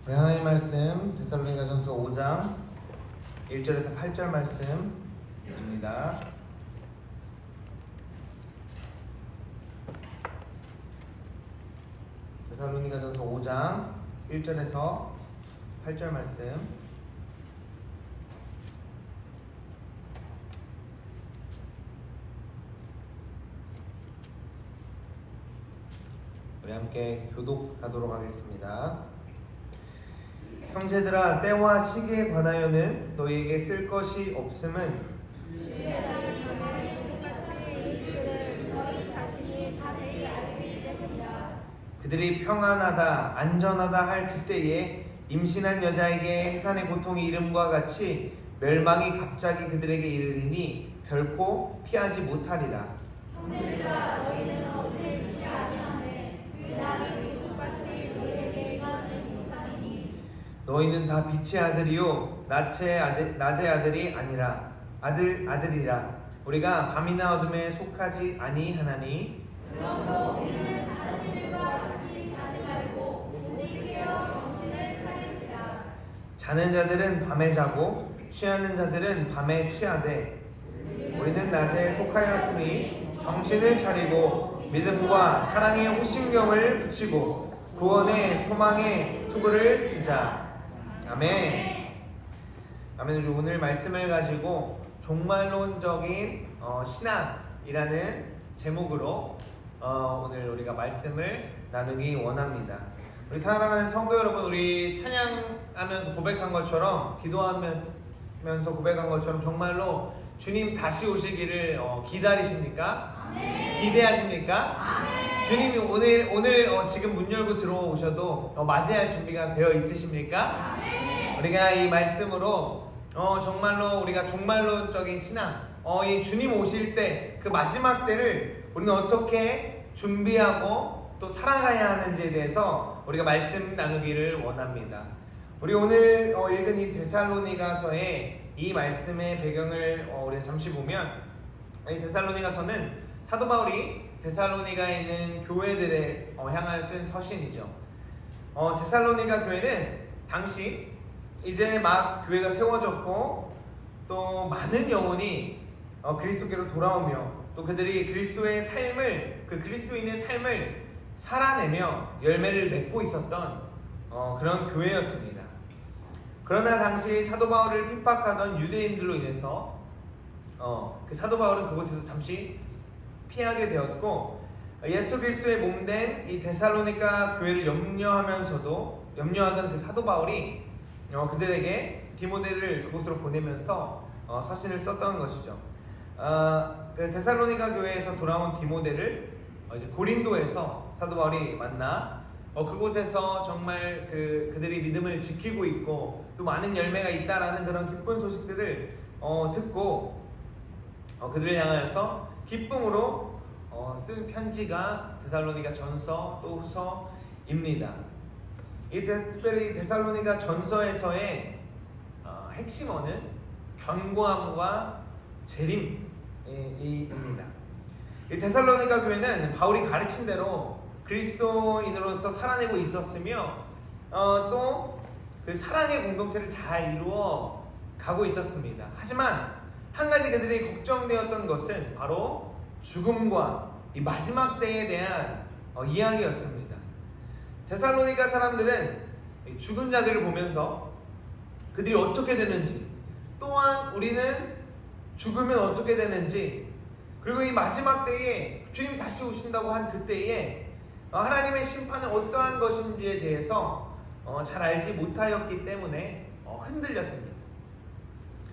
우리 하나님 말씀 데살로니가전서 5장 1절에서 8절 말씀입니다. 데살로니가전서 5장 1절에서 8절 말씀. 우리 함께 교독하도록 하겠습니다. 형제들아, 때와 시기에 관하여는 너희에게 쓸 것이 없음은 그들이 평안하다 안전하다 할 그때에 임신한 여자에게 해산의 고통이 이름과 같이 멸망이 갑자기 그들에게 이르리니 결코 피하지 못하리라. 형제들아, 너희는 어둠에 있지 아니하매 그 날이 도둑같이 너희에게 임하지 못하리니 너희는 다 빛의 아들이요 낮의 아들이 아니라 아들이라. 우리가 밤이나 어둠에 속하지 아니하나니 그러므로 우리는 다른 이들과 같이 자지 말고 오직 깨어 정신을 차릴지라. 자는 자들은 밤에 자고 취하는 자들은 밤에 취하되 우리는 낮에 속하였으니 정신을 차리고 믿음과 사랑의 호심경을 붙이고 구원의 소망의 투구를 쓰자. 아멘. 아멘. 우리 오늘 말씀을 가지고 종말론적인 신앙이라는 제목으로 오늘 우리가 말씀을 나누기 원합니다. 우리 사랑하는 성도 여러분, 우리 찬양하면서 고백한 것처럼, 기도하면서 고백한 것처럼 정말로 주님 다시 오시기를 기다리십니까? 아멘. 기대하십니까? 아멘. 주님이 오늘 지금 문 열고 들어오셔도 맞이할 준비가 되어 있으십니까? 아멘. 우리가 이 말씀으로 정말로 우리가 종말론적인 신앙, 이 주님 오실 때 그 마지막 때를 우리는 어떻게 준비하고 또 살아가야 하는지에 대해서 우리가 말씀 나누기를 원합니다. 우리 오늘 읽은 이 데살로니가서의 이 말씀의 배경을 우리가 잠시 보면, 이 데살로니가서는 사도 바울이 데살로니가에 있는 교회들에 향하여 쓴 서신이죠. 데살로니가 교회는 당시 이제 막 교회가 세워졌고 또 많은 영혼이 그리스도께로 돌아오며 또 그들이 그리스도의 삶을, 그 그리스도인의 삶을 살아내며 열매를 맺고 있었던 그런 교회였습니다. 그러나 당시 사도 바울을 핍박하던 유대인들로 인해서 그 사도 바울은 그곳에서 잠시 피하게 되었고, 예수 그리스도의 몸된 이 데살로니가 교회를 염려하던 그 사도 바울이 그들에게 디모데를 그곳으로 보내면서 서신을 썼던 것이죠. 그 데살로니가 교회에서 돌아온 디모데를 이제 고린도에서 사도 바울이 만나 그곳에서 정말 그들이 믿음을 지키고 있고 또 많은 열매가 있다라는 그런 기쁜 소식들을 듣고 그들을 향하여서 기쁨으로 쓴 편지가 데살로니가 전서 또 후서입니다. 특별히 데살로니가 전서에서의 핵심어는 견고함과 재림입니다. 이 데살로니가 교회는 바울이 가르친 대로 그리스도인으로서 살아내고 있었으며 또 그 사랑의 공동체를 잘 이루어 가고 있었습니다. 하지만 한 가지 그들이 걱정되었던 것은 바로 죽음과 이 마지막 때에 대한 이야기였습니다. 데살로니가 사람들은 죽은 자들을 보면서 그들이 어떻게 되는지, 또한 우리는 죽으면 어떻게 되는지, 그리고 이 마지막 때에 주님 다시 오신다고 한 그때에 하나님의 심판은 어떠한 것인지에 대해서 잘 알지 못하였기 때문에 흔들렸습니다.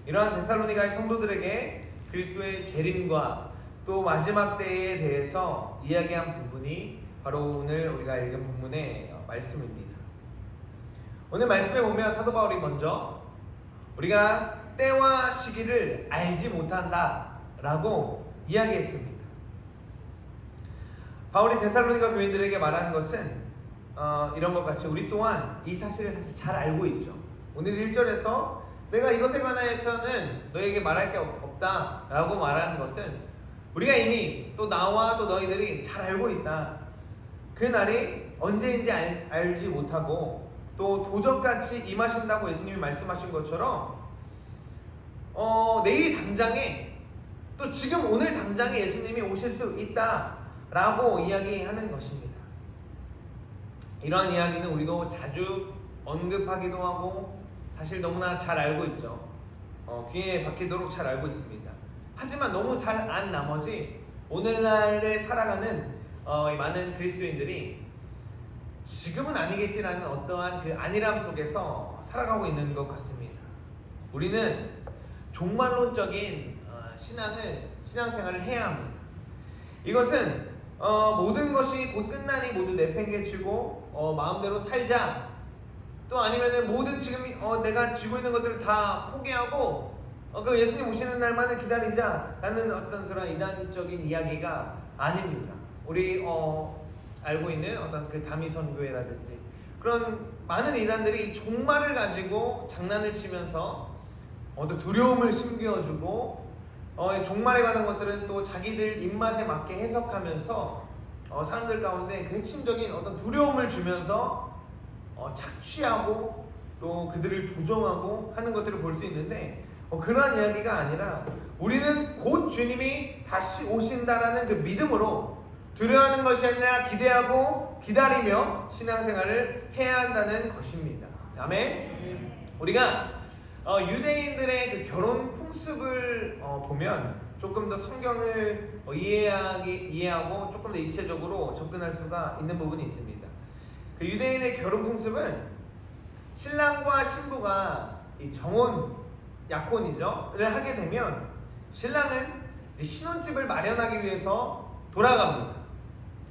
이러한 데살로니가의 성도들에게 그리스도의 재림과 또 마지막 때에 대해서 이야기한 부분이 바로 오늘 우리가 읽은 본문의 말씀입니다. 오늘 말씀에 보면 사도 바울이 먼저 우리가 때와 시기를 알지 못한다 라고 이야기했습니다. 바울이 데살로니가 교인들에게 말한 것은 이런 것 같이 우리 또한 이 사실을 사실 잘 알고 있죠. 오늘 1절에서 내가 이것에 관하여서는 너에게 말할 게 없다 라고 말하는 것은 우리가 이미 또 나와 또 너희들이 잘 알고 있다. 그 날이 언제인지 알지 못하고 또 도적같이 임하신다고 예수님이 말씀하신 것처럼 내일 당장에 또 지금 오늘 당장에 예수님이 오실 수 있다라고 이야기하는 것입니다. 이러한 이야기는 우리도 자주 언급하기도 하고 사실 너무나 잘 알고 있죠. 귀에 박히도록 잘 알고 있습니다. 하지만 너무 잘 안 나머지 오늘날을 살아가는 이 많은 그리스도인들이 지금은 아니겠지라는 어떠한 그 안일함 속에서 살아가고 있는 것 같습니다. 우리는 종말론적인 신앙생활을 해야 합니다. 이것은 모든 것이 곧 끝나니 모두 내팽개치고 마음대로 살자, 또 아니면은 모든 지금 내가 쥐고 있는 것들을 다 포기하고 그 예수님 오시는 날만을 기다리자라는 어떤 그런 이단적인 이야기가 아닙니다. 우리 알고 있는 어떤 그 다미선교회라든지 그런 많은 이단들이 종말을 가지고 장난을 치면서 또 두려움을 심겨주고 종말에 관한 것들은 또 자기들 입맛에 맞게 해석하면서 사람들 가운데 그 핵심적인 어떤 두려움을 주면서 착취하고 또 그들을 조종하고 하는 것들을 볼 수 있는데 그러한 이야기가 아니라 우리는 곧 주님이 다시 오신다라는 그 믿음으로 두려워하는 것이 아니라 기대하고 기다리며 신앙생활을 해야 한다는 것입니다. 아멘. 우리가 유대인들의 그 결혼 풍습을 보면 조금 더 성경을 이해하고 조금 더 입체적으로 접근할 수가 있는 부분이 있습니다. 그 유대인의 결혼 풍습은 신랑과 신부가 이 약혼을 하게 되면 신랑은 이제 신혼집을 마련하기 위해서 돌아갑니다.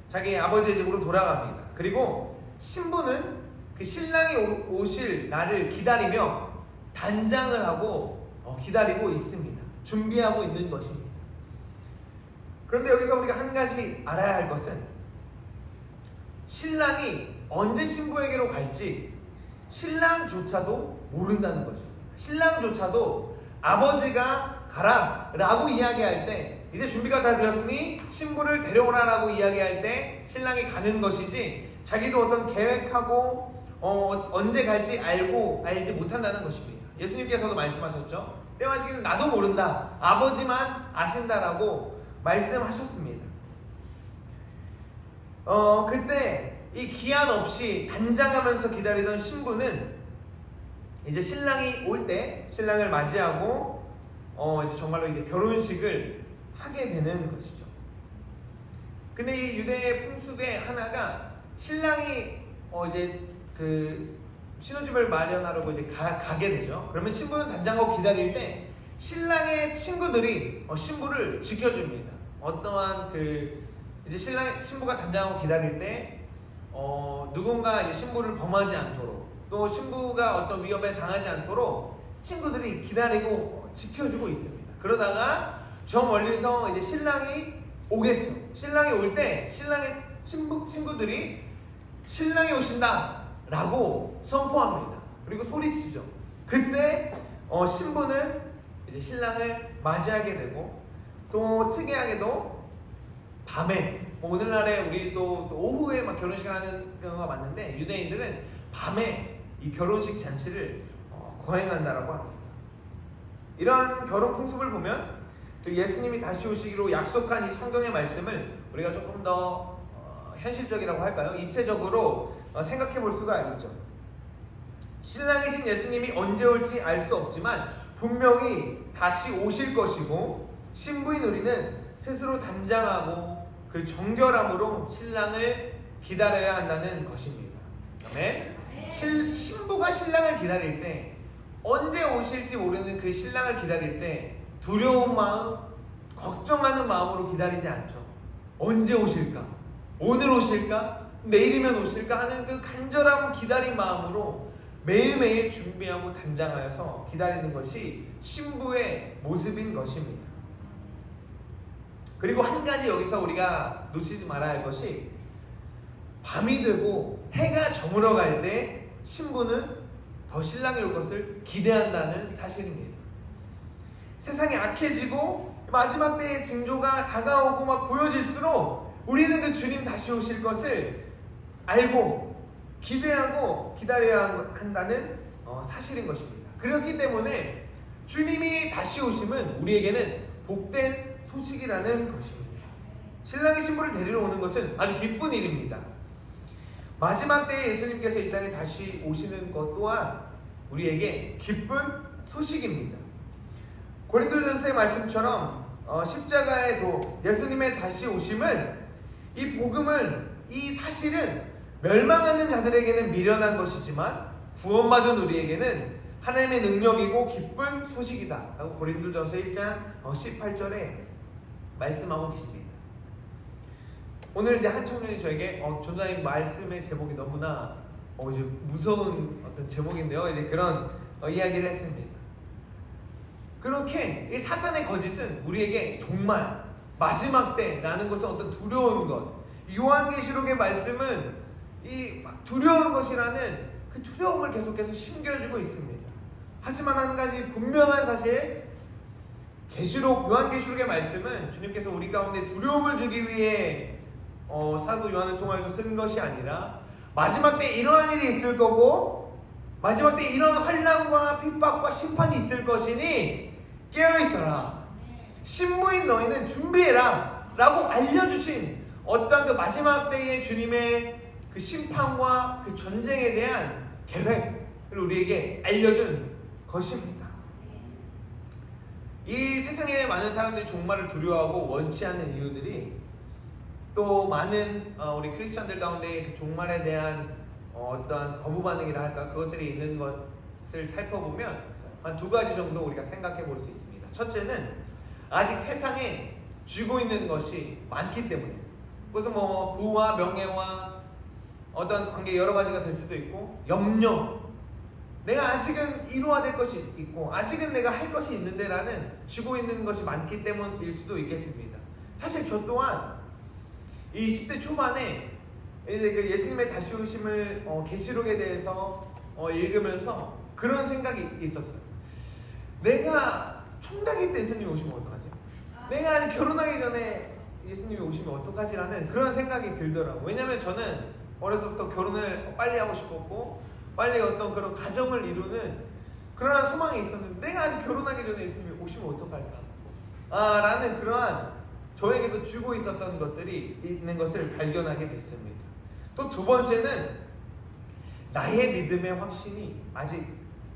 자기 아버지의 집으로 돌아갑니다. 그리고 신부는 그 신랑이 오실 날을 기다리며 단장을 하고 기다리고 있습니다. 준비하고 있는 것입니다. 그런데 여기서 우리가 한 가지 알아야 할 것은 신랑이 언제 신부에게로 갈지 신랑조차도 모른다는 것입니다. 신랑조차도 아버지가 가라 라고 이야기할 때 이제 준비가 다 되었으니 신부를 데려오라라고 이야기할 때 신랑이 가는 것이지 자기도 어떤 계획하고 언제 갈지 알지 못한다는 것입니다. 예수님께서도 말씀하셨죠. 때와 시기는 나도 모른다, 아버지만 아신다라고 말씀하셨습니다. 그때 이 기한 없이 단장하면서 기다리던 신부는 이제 신랑이 올 때 신랑을 맞이하고 이제 정말로 이제 결혼식을 하게 되는 것이죠. 근데 이 유대 풍습의 하나가 신랑이 이제 그 신혼집을 마련하려고 이제 가게 되죠. 그러면 신부는 단장하고 기다릴 때 신랑의 친구들이 신부를 지켜줍니다. 어떠한 이제 신부가 단장하고 기다릴 때 누군가 이제 신부를 범하지 않도록 또 신부가 어떤 위협에 당하지 않도록 친구들이 기다리고 지켜주고 있습니다. 그러다가 저 멀리서 이제 신랑이 오겠죠. 신랑이 올 때 신랑의 친구들이 신랑이 오신다 라고 선포합니다. 그리고 소리치죠. 그때 신부는 이제 신랑을 맞이하게 되고 또 특이하게도 밤에 오늘날에 우리 또 오후에 막 결혼식을 하는 경우가 많은데 유대인들은 밤에 이 결혼식 잔치를 거행한다라고 합니다. 이러한 결혼 풍습을 보면 예수님이 다시 오시기로 약속한 이 성경의 말씀을 우리가 조금 더 현실적이라고 할까요? 입체적으로 생각해 볼 수가 있죠. 신랑이신 예수님이 언제 올지 알 수 없지만 분명히 다시 오실 것이고 신부인 우리는 스스로 단장하고 그 정결함으로 신랑을 기다려야 한다는 것입니다. 아멘. 신부가 신랑을 기다릴 때 언제 오실지 모르는 그 신랑을 기다릴 때 두려운 마음, 걱정하는 마음으로 기다리지 않죠. 언제 오실까? 오늘 오실까? 내일이면 오실까? 하는 그 간절하고 기다린 마음으로 매일매일 준비하고 단장하여서 기다리는 것이 신부의 모습인 것입니다. 그리고 한 가지 여기서 우리가 놓치지 말아야 할 것이 밤이 되고 해가 저물어 갈 때 신부는 더 신랑이 올 것을 기대한다는 사실입니다. 세상이 악해지고 마지막 때의 징조가 다가오고 막 보여질수록 우리는 그 주님 다시 오실 것을 알고 기대하고 기다려야 한다는 사실인 것입니다. 그렇기 때문에 주님이 다시 오심은 우리에게는 복된 소식이라는 것입니다. 신랑의 신부를 데리러 오는 것은 아주 기쁜 일입니다. 마지막 때에 예수님께서 이 땅에 다시 오시는 것 또한 우리에게 기쁜 소식입니다. 고린도전서의 말씀처럼 십자가의 도, 예수님의 다시 오심은 이 복음을, 이 사실은 멸망하는 자들에게는 미련한 것이지만 구원받은 우리에게는 하나님의 능력이고 기쁜 소식이다 라고 고린도전서 1장 18절에 말씀하고 계십니다. 오늘 이제 한 청년이 저에게 전도사님 말씀의 제목이 너무나 이제 무서운 어떤 제목인데요, 이제 그런 이야기를 했습니다. 그렇게 이 사탄의 거짓은 우리에게 정말 마지막 때라는 것은 어떤 두려운 것, 요한계시록의 말씀은 이 두려운 것이라는 그 두려움을 계속해서 심겨주고 있습니다. 하지만 한 가지 분명한 사실, 요한계시록의 말씀은 주님께서 우리 가운데 두려움을 주기 위해 사도 요한을 통해서 쓴 것이 아니라 마지막 때 이러한 일이 있을 거고 마지막 때 이런 환난과 핍박과 심판이 있을 것이니 깨어있어라, 신부인 너희는 준비해라 라고 알려주신 어떤 그 마지막 때의 주님의 그 심판과 그 전쟁에 대한 계획을 우리에게 알려준 것입니다. 이 세상에 많은 사람들이 종말을 두려워하고 원치 않는 이유들이, 또 많은 우리 크리스천들 가운데 그 종말에 대한 어떠한 거부 반응이라 할까, 그것들이 있는 것을 살펴보면 한 두 가지 정도 우리가 생각해 볼 수 있습니다. 첫째는 아직 세상에 쥐고 있는 것이 많기 때문에, 무슨 부와 명예와 어떤 관계 여러 가지가 될 수도 있고, 염려, 내가 아직은 이루어야 될 것이 있고 아직은 내가 할 것이 있는데 라는 쥐고 있는 것이 많기 때문일 수도 있겠습니다. 사실 저 또한 이 10대 초반에 이제 그 예수님의 다시 오심을 계시록에 대해서 읽으면서 그런 생각이 있었어요. 내가 총각일 때 예수님이 오시면 어떡하지? 내가 결혼하기 전에 예수님이 오시면 어떡하지라는 그런 생각이 들더라고요. 왜냐면 저는 어려서부터 결혼을 빨리 하고 싶었고 빨리 어떤 그런 가정을 이루는 그러한 소망이 있었는데, 내가 아직 결혼하기 전에 예수님이 오시면 어떡할까? 라는 그러한 저에게도 쥐고 있었던 것들이 있는 것을 발견하게 됐습니다. 또 두 번째는 나의 믿음의 확신이 아직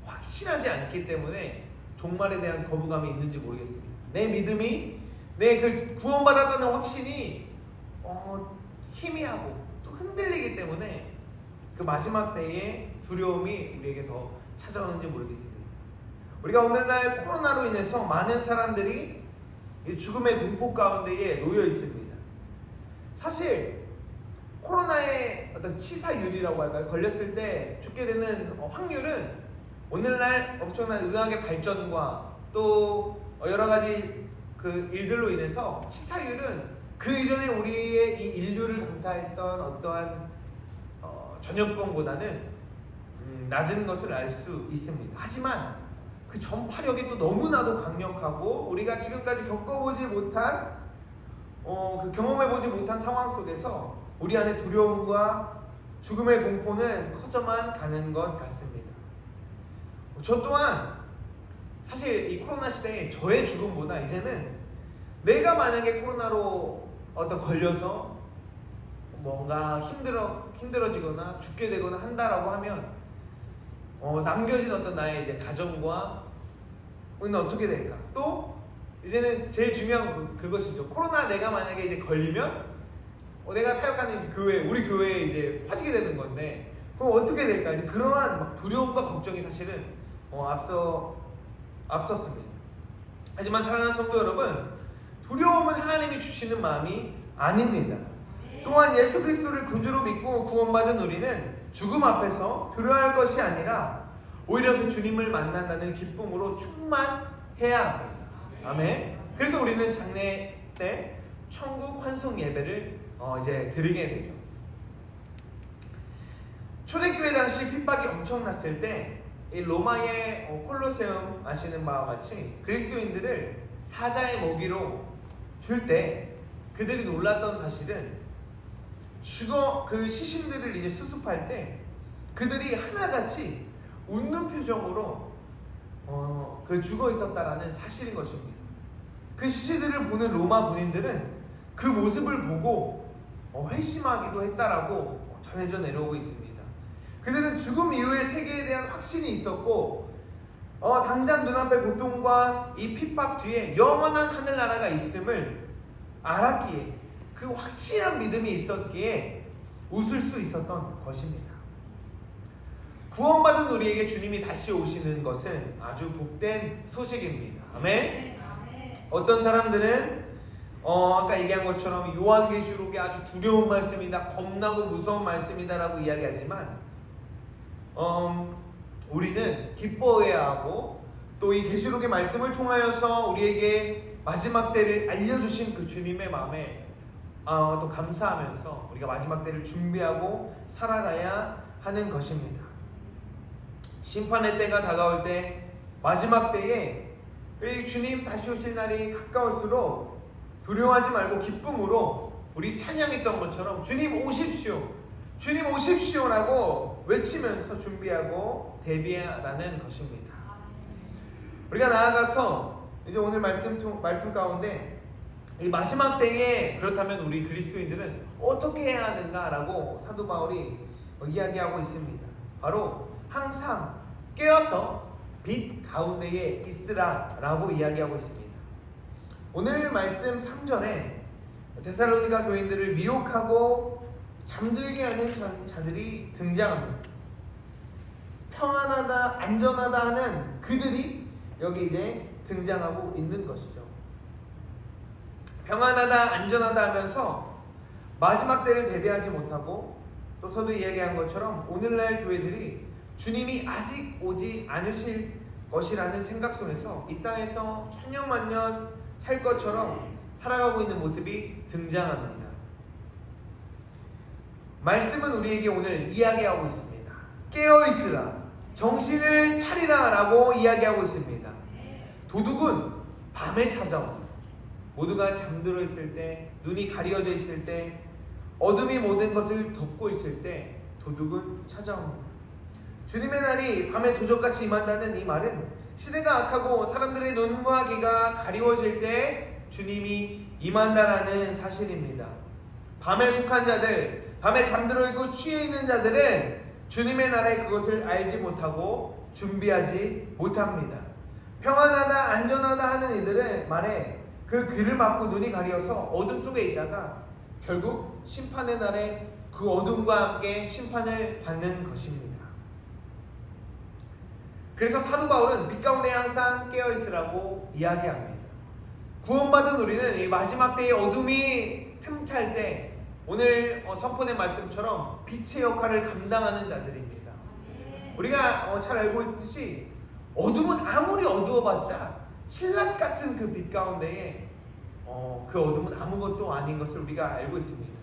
확실하지 않기 때문에 종말에 대한 거부감이 있는지 모르겠습니다. 내 믿음이, 내 그 구원받았다는 확신이 희미하고 또 흔들리기 때문에 그 마지막 때에 두려움이 우리에게 더 찾아오는지 모르겠습니다. 우리가 오늘날 코로나로 인해서 많은 사람들이 죽음의 공포 가운데에 놓여 있습니다. 사실 코로나의 어떤 치사율이라고 할까요? 걸렸을 때 죽게 되는 확률은 오늘날 엄청난 의학의 발전과 또 여러 가지 그 일들로 인해서 치사율은 그 이전에 우리의 이 인류를 강타했던 어떠한 전염병보다는 낮은 것을 알 수 있습니다. 하지만 그 전파력이 또 너무나도 강력하고 우리가 지금까지 겪어보지 못한 그 경험해보지 못한 상황 속에서 우리 안에 두려움과 죽음의 공포는 커져만 가는 것 같습니다. 저 또한 사실 이 코로나 시대에 저의 죽음보다 이제는 내가 만약에 코로나로 걸려서 뭔가 힘들어지거나 죽게 되거나 한다라고 하면 남겨진 어떤 나의 이제 가정과 우리는 어떻게 될까? 또 이제는 제일 중요한 그것이죠. 코로나 내가 만약에 이제 걸리면 내가 사역하는 교회, 우리 교회에 이제 빠지게 되는 건데 그럼 어떻게 될까? 이제 그러한 막 두려움과 걱정이 사실은 앞섰습니다. 하지만 사랑하는 성도 여러분, 두려움은 하나님이 주시는 마음이 아닙니다. 또한 예수 그리스도를 구주로 믿고 구원받은 우리는 죽음 앞에서 두려워할 것이 아니라 오히려 그 주님을 만난다는 기쁨으로 충만해야 합니다. 아멘. 그래서 우리는 장례 때 천국 환송 예배를 이제 드리게 되죠. 초대교회 당시 핍박이 엄청났을 때 이 로마의 콜로세움 아시는 바와 같이 그리스도인들을 사자의 먹이로 줄 때 그들이 놀랐던 사실은 그 시신들을 이제 수습할 때 그들이 하나같이 웃는 표정으로 그 죽어 있었다라는 사실인 것입니다. 그 시체들을 보는 로마 군인들은 그 모습을 보고 회심하기도 했다라고 전해져 내려오고 있습니다. 그들은 죽음 이후의 세계에 대한 확신이 있었고 당장 눈앞의 고통과 이 핍박 뒤에 영원한 하늘나라가 있음을 알았기에 그 확실한 믿음이 있었기에 웃을 수 있었던 것입니다. 구원받은 우리에게 주님이 다시 오시는 것은 아주 복된 소식입니다. 아멘. 어떤 사람들은 아까 얘기한 것처럼 요한계시록이 아주 두려운 말씀이다, 겁나고 무서운 말씀이다라고 이야기하지만 우리는 기뻐해야 하고 또 이 계시록의 말씀을 통하여서 우리에게 마지막 때를 알려주신 그 주님의 마음에 또 감사하면서 우리가 마지막 때를 준비하고 살아가야 하는 것입니다. 심판의 때가 다가올 때, 마지막 때에 주님 다시 오실 날이 가까울수록 두려워하지 말고 기쁨으로 우리 찬양했던 것처럼 주님 오십시오, 주님 오십시오라고 외치면서 준비하고 대비하라는 것입니다. 우리가 나아가서 이제 오늘 말씀 가운데 이 마지막 때에 그렇다면 우리 그리스도인들은 어떻게 해야 하는가라고 사도 바울이 이야기하고 있습니다. 바로 항상 깨어서 빛 가운데에 있으라 라고 이야기하고 있습니다. 오늘 말씀 3절에 데살로니가 교인들을 미혹하고 잠들게 하는 자들이 등장합니다. 평안하다, 안전하다 하는 그들이 여기 이제 등장하고 있는 것이죠. 평안하다, 안전하다 하면서 마지막 때를 대비하지 못하고 또 서도 이야기한 것처럼 오늘날 교회들이 주님이 아직 오지 않으실 것이라는 생각 속에서 이 땅에서 천년만년 살 것처럼 살아가고 있는 모습이 등장합니다. 말씀은 우리에게 오늘 이야기하고 있습니다. 깨어있으라, 정신을 차리라 라고 이야기하고 있습니다. 도둑은 밤에 찾아옵니다. 모두가 잠들어 있을 때, 눈이 가려져 있을 때, 어둠이 모든 것을 덮고 있을 때 도둑은 찾아옵니다. 주님의 날이 밤에 도적같이 임한다는 이 말은 시대가 악하고 사람들의 눈과 귀가 가리워질 때 주님이 임한다라는 사실입니다. 밤에 속한 자들, 밤에 잠들어 있고 취해 있는 자들은 주님의 날에 그것을 알지 못하고 준비하지 못합니다. 평안하다, 안전하다 하는 이들의 말에 그 귀를 막고 눈이 가려서 어둠 속에 있다가 결국 심판의 날에 그 어둠과 함께 심판을 받는 것입니다. 그래서 사도 바울은 빛 가운데 항상 깨어있으라고 이야기합니다. 구원받은 우리는 이 마지막 때의 어둠이 틈탈 때 오늘 선포된 말씀처럼 빛의 역할을 감당하는 자들입니다. 우리가 잘 알고 있듯이 어둠은 아무리 어두워봤자 신라 같은 그 빛 가운데에 그 어둠은 아무것도 아닌 것을 우리가 알고 있습니다.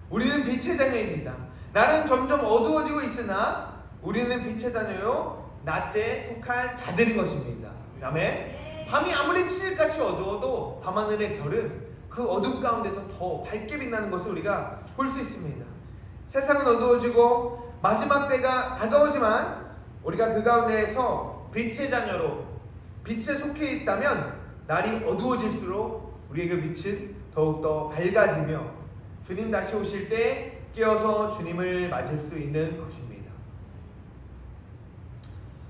우리는 빛의 자녀입니다. 날은 점점 어두워지고 있으나 우리는 빛의 자녀요 낮에 속한 자들인 것입니다. 아멘. 밤이 아무리 칠흑같이 어두워도 밤하늘의 별은 그 어둠 가운데서 더 밝게 빛나는 것을 우리가 볼 수 있습니다. 세상은 어두워지고 마지막 때가 다가오지만 우리가 그 가운데에서 빛의 자녀로 빛에 속해 있다면 날이 어두워질수록 우리의 그 빛은 더욱더 밝아지며 주님 다시 오실 때 깨어서 주님을 맞을 수 있는 것입니다.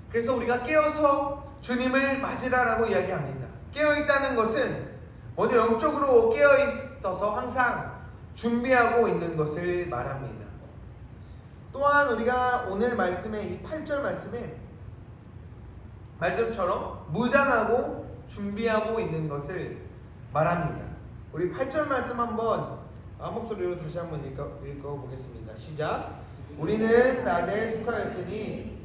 그래서 우리가 깨어서 주님을 맞으라라고 이야기합니다. 깨어있다는 것은 먼저 영적으로 깨어있어서 항상 준비하고 있는 것을 말합니다. 또한 우리가 오늘 말씀에 이 8절 말씀에 말씀처럼 무장하고 준비하고 있는 것을 말합니다. 우리 8절 말씀 한번 한 목소리로 다시 한번 읽어보겠습니다. 시작. 우리는 낮에 속하였으니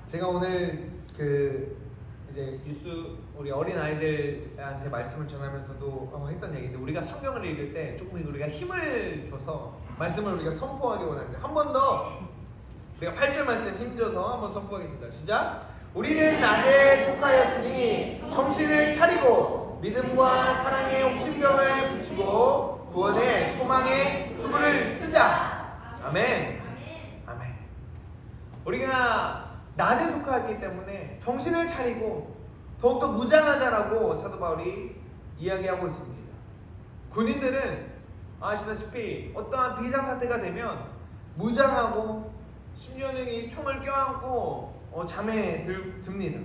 제가 오늘 이제 뉴스 우리 어린 아이들한테 말씀을 전하면서도 했던 얘기인데 우리가 성경을 읽을 때 조금 우리가 힘을 줘서 말씀을 우리가 선포하기 원합니다. 한 번 더 우리가 8절 말씀 힘줘서 한번 선포하겠습니다. 시작. 우리는 낮에 속하였으니 정신을 차리고 믿음과 사랑의 옥신경을 붙이고 구원의 소망의 투구를 쓰자. 아멘. 아멘. 우리가 낮에 속하였기 때문에 정신을 차리고 더욱더 무장하자라고 사도 바울이 이야기하고 있습니다. 군인들은 아시다시피 어떠한 비상사태가 되면 무장하고 심지어는 이 총을 껴안고 잠에 듭니다.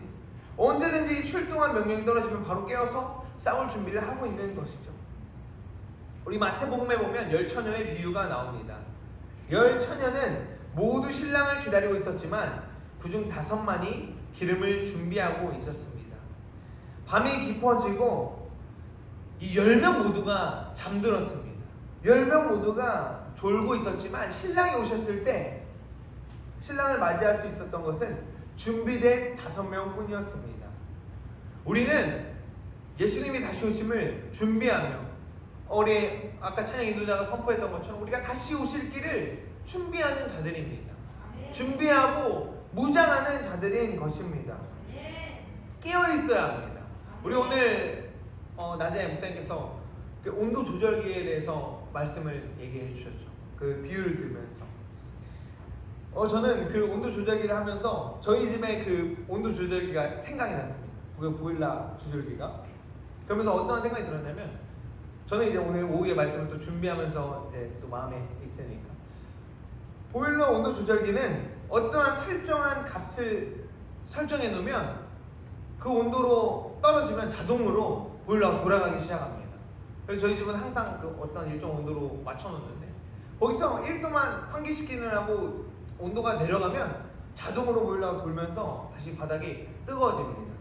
언제든지 출동한 명령이 떨어지면 바로 깨어서 싸울 준비를 하고 있는 것이죠. 우리 마태복음에 보면 열처녀의 비유가 나옵니다. 열처녀는 모두 신랑을 기다리고 있었지만 그중 5만이 기름을 준비하고 있었습니다. 밤이 깊어지고 이 10명 모두가 잠들었습니다. 10명 모두가 졸고 있었지만 신랑이 오셨을 때 신랑을 맞이할 수 있었던 것은 준비된 5명 뿐이었습니다. 우리는 예수님이 다시 오심을 준비하며 우리 아까 찬양 인도자가 선포했던 것처럼 우리가 다시 오실 길을 준비하는 자들입니다. 준비하고 무장하는 자들인 것입니다. 깨어 있어야 합니다. 우리 오늘 낮에 목사님께서 그 온도 조절기에 대해서 말씀을 얘기해 주셨죠. 그 비유를 들면서 저는 그 온도 조절기를 하면서 저희 집에 그 온도 조절기가 생각이 났습니다. 그 보일러 조절기가. 그러면서 어떠한 생각이 들었냐면 저는 이제 오늘 오후에 말씀을 또 준비하면서 이제 또 마음에 있으니까 보일러 온도 조절기는 어떠한 설정한 값을 설정해 놓으면 그 온도로 떨어지면 자동으로 보일러가 돌아가기 시작합니다. 그래서 저희 집은 항상 그 어떤 일정 온도로 맞춰 놓는데 거기서 1도만 환기시키느라고 온도가 내려가면 자동으로 보일러가 돌면서 다시 바닥이 뜨거워집니다.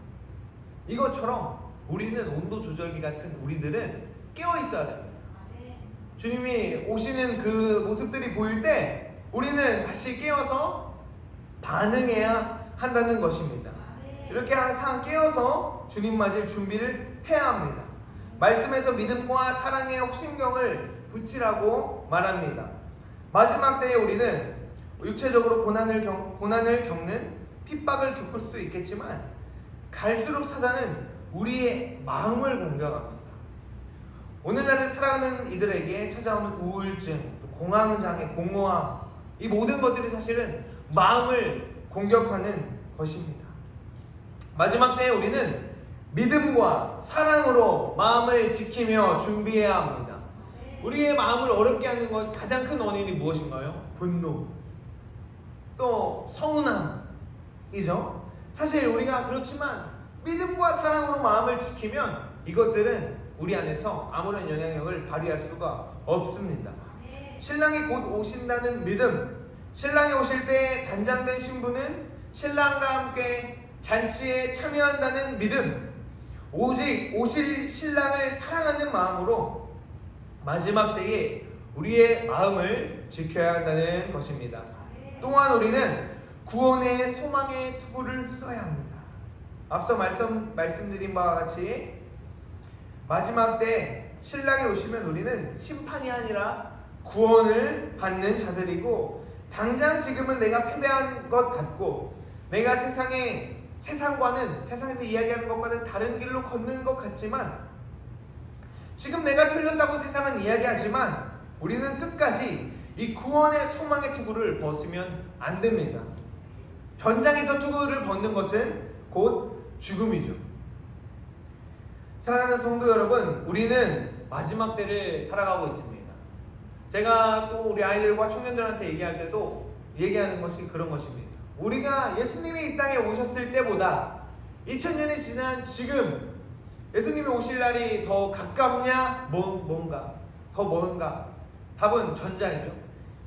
이것처럼 우리는 온도 조절기 같은 우리들은 깨어 있어야 됩니다. 주님이 오시는 그 모습들이 보일 때 우리는 다시 깨어서 반응해야 한다는 것입니다. 이렇게 항상 깨어서 주님 맞을 준비를 해야 합니다. 말씀에서 믿음과 사랑의 옥신경을 붙이라고 말합니다. 마지막 때에 우리는 육체적으로 고난을 겪는 핍박을 겪을 수도 있겠지만 갈수록 사단은 우리의 마음을 공격합니다. 오늘날을 살아가는 이들에게 찾아오는 우울증, 공황장애, 공허함, 이 모든 것들이 사실은 마음을 공격하는 것입니다. 마지막 때에 우리는 믿음과 사랑으로 마음을 지키며 준비해야 합니다. 우리의 마음을 어렵게 하는 것 가장 큰 원인이 무엇인가요? 분노, 또 서운함이죠. 사실 우리가 그렇지만 믿음과 사랑으로 마음을 지키면 이것들은 우리 안에서 아무런 영향력을 발휘할 수가 없습니다. 신랑이 곧 오신다는 믿음, 신랑이 오실 때 단장된 신부는 신랑과 함께 잔치에 참여한다는 믿음, 오직 오실 신랑을 사랑하는 마음으로 마지막 때에 우리의 마음을 지켜야 한다는 것입니다. 또한 우리는 구원의 소망의 투구를 써야 합니다. 앞서 말씀드린 바와 같이 마지막 때 신랑이 오시면 우리는 심판이 아니라 구원을 받는 자들이고, 당장 지금은 내가 패배한 것 같고 내가 세상에서 이야기하는 것과는 다른 길로 걷는 것 같지만, 지금 내가 틀렸다고 세상은 이야기하지만 우리는 끝까지 이 구원의 소망의 투구를 벗으면 안 됩니다. 전장에서 투구를 벗는 것은 곧 죽음이죠. 사랑하는 성도 여러분, 우리는 마지막 때를 살아가고 있습니다. 제가 또 우리 아이들과 청년들한테 얘기할 때도 얘기하는 것이 그런 것입니다. 우리가 예수님이 이 땅에 오셨을 때보다 2000년이 지난 지금 예수님이 오실 날이 더 가깝냐 뭔가 더 먼가? 답은 전자이죠.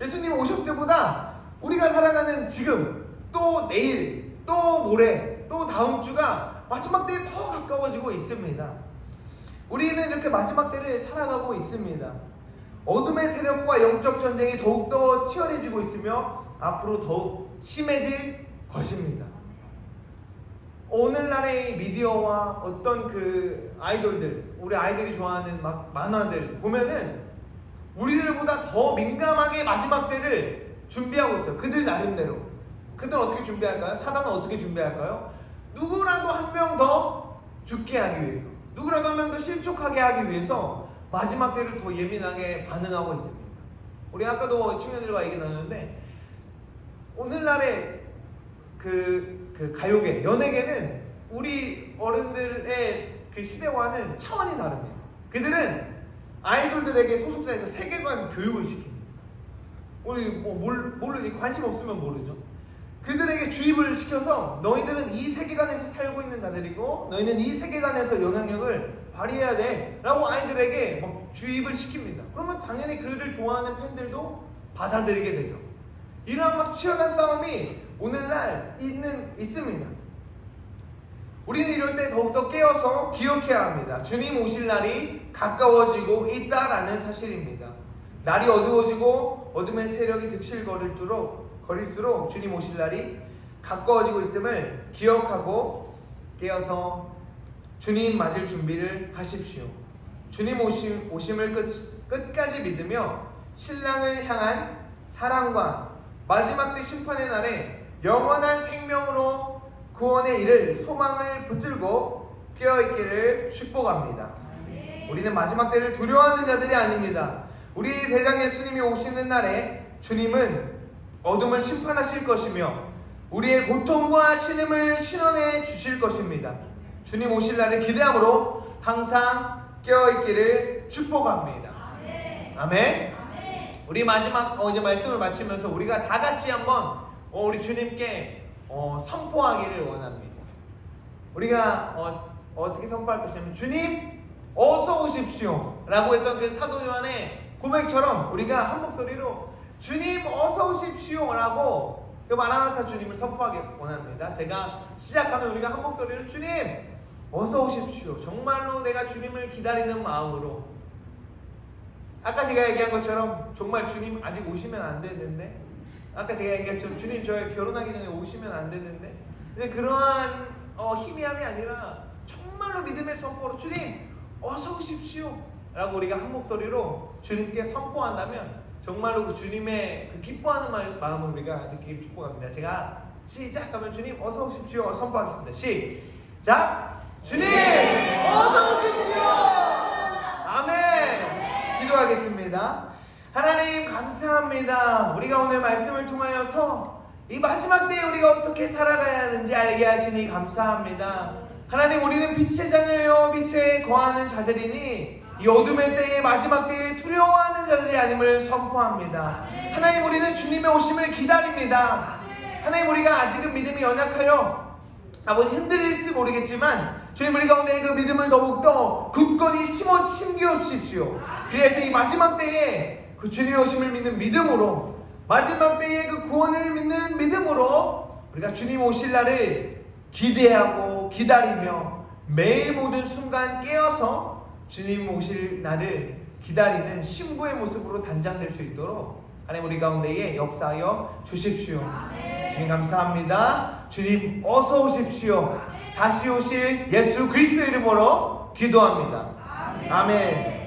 예수님이 오셨을 때보다 우리가 살아가는 지금, 또 내일, 또 모레, 또 다음 주가 마지막 때에 더 가까워지고 있습니다. 우리는 이렇게 마지막 때를 살아가고 있습니다. 어둠의 세력과 영적 전쟁이 더욱더 치열해지고 있으며 앞으로 더욱 심해질 것입니다. 오늘날의 미디어와 어떤 그 아이돌들, 우리 아이들이 좋아하는 막 만화들 보면은 우리들보다 더 민감하게 마지막 때를 준비하고 있어요. 그들 나름대로. 그들은 어떻게 준비할까요? 사단은 어떻게 준비할까요? 누구라도 한 명 더 죽게 하기 위해서, 누구라도 한 명 더 실족하게 하기 위해서 마지막 때를 더 예민하게 반응하고 있습니다. 우리 아까도 청년들과 얘기 나눴는데 오늘날의 그 가요계, 연예계는 우리 어른들의 그 시대와는 차원이 다릅니다. 그들은 아이돌들에게 소속사에서 세계관 교육을 시킵니다. 우리 모르니 관심 없으면 모르죠. 그들에게 주입을 시켜서 너희들은 이 세계관에서 살고 있는 자들이고 너희는 이 세계관에서 영향력을 발휘해야 돼 라고 아이들에게 막 주입을 시킵니다. 그러면 당연히 그를 좋아하는 팬들도 받아들이게 되죠. 이러한 막 치열한 싸움이 오늘날 있습니다. 우리는 이럴 때 더욱더 깨어서 기억해야 합니다. 주님 오실 날이 가까워지고 있다라는 사실입니다. 날이 어두워지고 어둠의 세력이 득실거릴수록 주님 오실 날이 가까워지고 있음을 기억하고 깨어서 주님 맞을 준비를 하십시오. 주님 오심을 끝까지 믿으며 신랑을 향한 사랑과 마지막 때 심판의 날에 영원한 생명으로 구원에 이를 소망을 붙들고 깨어있기를 축복합니다. 우리는 마지막 때를 두려워하는 자들이 아닙니다. 우리 대장 예수님이 오시는 날에 주님은 어둠을 심판하실 것이며 우리의 고통과 신음을 신원해 주실 것입니다. 주님 오실 날을 기대함으로 항상 깨어있기를 축복합니다. 아멘. 우리 마지막 이제 말씀을 마치면서 우리가 다 같이 한번 우리 주님께 선포하기를 원합니다. 우리가 어떻게 선포할 것이냐면 주님 어서 오십시오 라고 했던 그 사도 요한의 고백처럼 우리가 한 목소리로 주님 어서 오십시오 라고 그 마라나타 주님을 선포하기 원합니다. 제가 시작하면 우리가 한 목소리로 주님 어서 오십시오, 정말로 내가 주님을 기다리는 마음으로. 아까 제가 얘기한 것처럼 정말 주님 아직 오시면 안 되는데, 아까 제가 얘기한 것처럼 주님 저희 결혼하기 전에 오시면 안 되는데, 근데 그러한 희미함이 아니라 정말로 믿음의 선포로 주님 어서 오십시오 라고 우리가 한 목소리로 주님께 선포한다면 정말로 그 주님의 그 기뻐하는 마음을 우리가 느끼기를 축복합니다. 제가 시작하면 주님 어서 오십시오 선포하겠습니다. 시작! 주님 어서 오십시오! 아멘! 기도하겠습니다. 하나님 감사합니다. 우리가 오늘 말씀을 통하여서 이 마지막 때에 우리가 어떻게 살아가야 하는지 알게 하시니 감사합니다. 하나님, 우리는 빛의 자녀요 빛에 거하는 자들이니 이 어둠의 때에 마지막 때에 두려워하는 자들이 아님을 선포합니다. 하나님, 우리는 주님의 오심을 기다립니다. 하나님, 우리가 아직은 믿음이 연약하여 아버지 흔들릴지 모르겠지만 주님, 우리 가운데 그 믿음을 더욱더 굳건히 심겨 주십시오. 그래서 이 마지막 때에 그 주님의 오심을 믿는 믿음으로, 마지막 때에 그 구원을 믿는 믿음으로 우리가 주님 오실 날을 기대하고 기다리며 매일 모든 순간 깨어서 주님 오실 날을 기다리는 신부의 모습으로 단장될 수 있도록 하나님 우리 가운데에 역사하여 주십시오. 아멘. 주님 감사합니다. 주님 어서 오십시오. 아멘. 다시 오실 예수 그리스도의 이름으로 기도합니다. 아멘. 아멘.